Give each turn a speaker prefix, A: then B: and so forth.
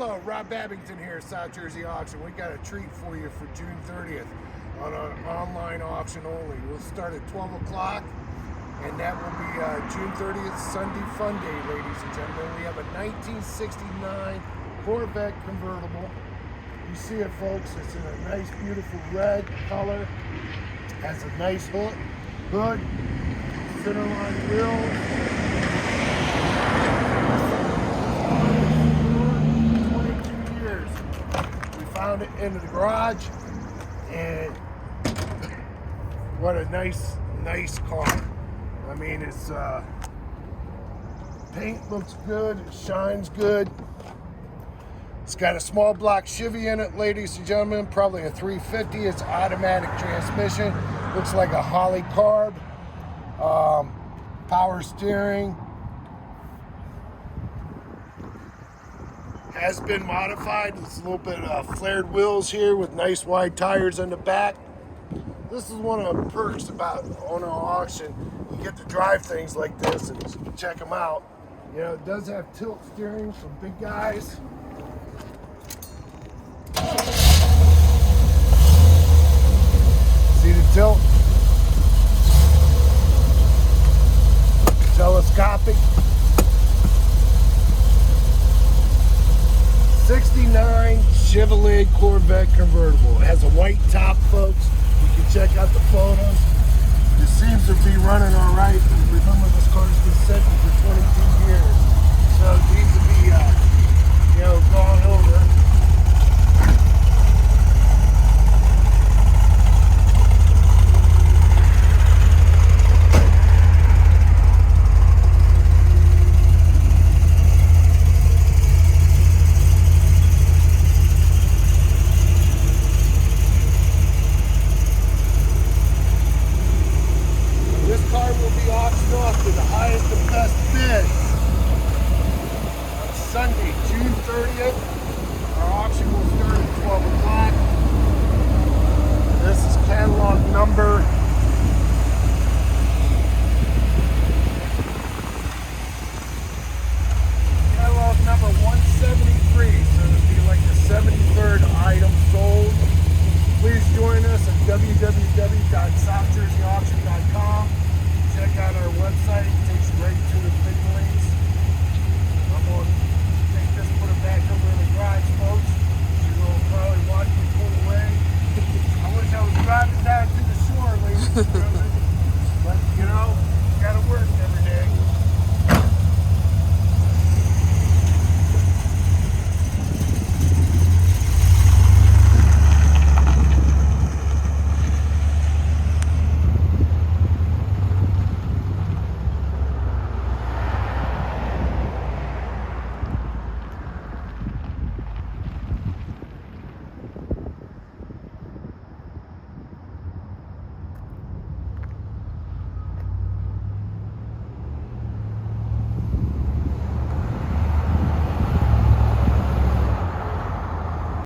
A: Hello, Rob Babington here at South Jersey Auction. We got a treat for you for June 30th on an online auction only. We'll start at 12 o'clock, and that will be June 30th, Sunday Fun Day, ladies and gentlemen. We have a 1969 Corvette Convertible. You see it, folks. It's in a nice, beautiful red color. Has a nice hood, centerline wheels. Found it in the garage, and what a nice car. I mean, it's paint looks good, it shines good. It's got a small block Chevy in it, ladies and gentlemen, probably a 350. It's automatic transmission. Looks like a Holly carb. Power steering. Has been modified. It's a little bit flared wheels here with nice wide tires on the back. This is one of the perks about on our auction. You get to drive things like this and check them out. You know, it does have tilt steering for big guys. See the tilt? Telescopic. 69 Chevrolet Corvette Convertible. It has a white top, folks. You can check out the photos. It seems to be running all right. Remember, this car's been sitting for 22 years, so it needs to be, gone over. Auctioned off to the highest and best bid on Sunday, June 30th. Our auction will start at 12 o'clock. This is catalog number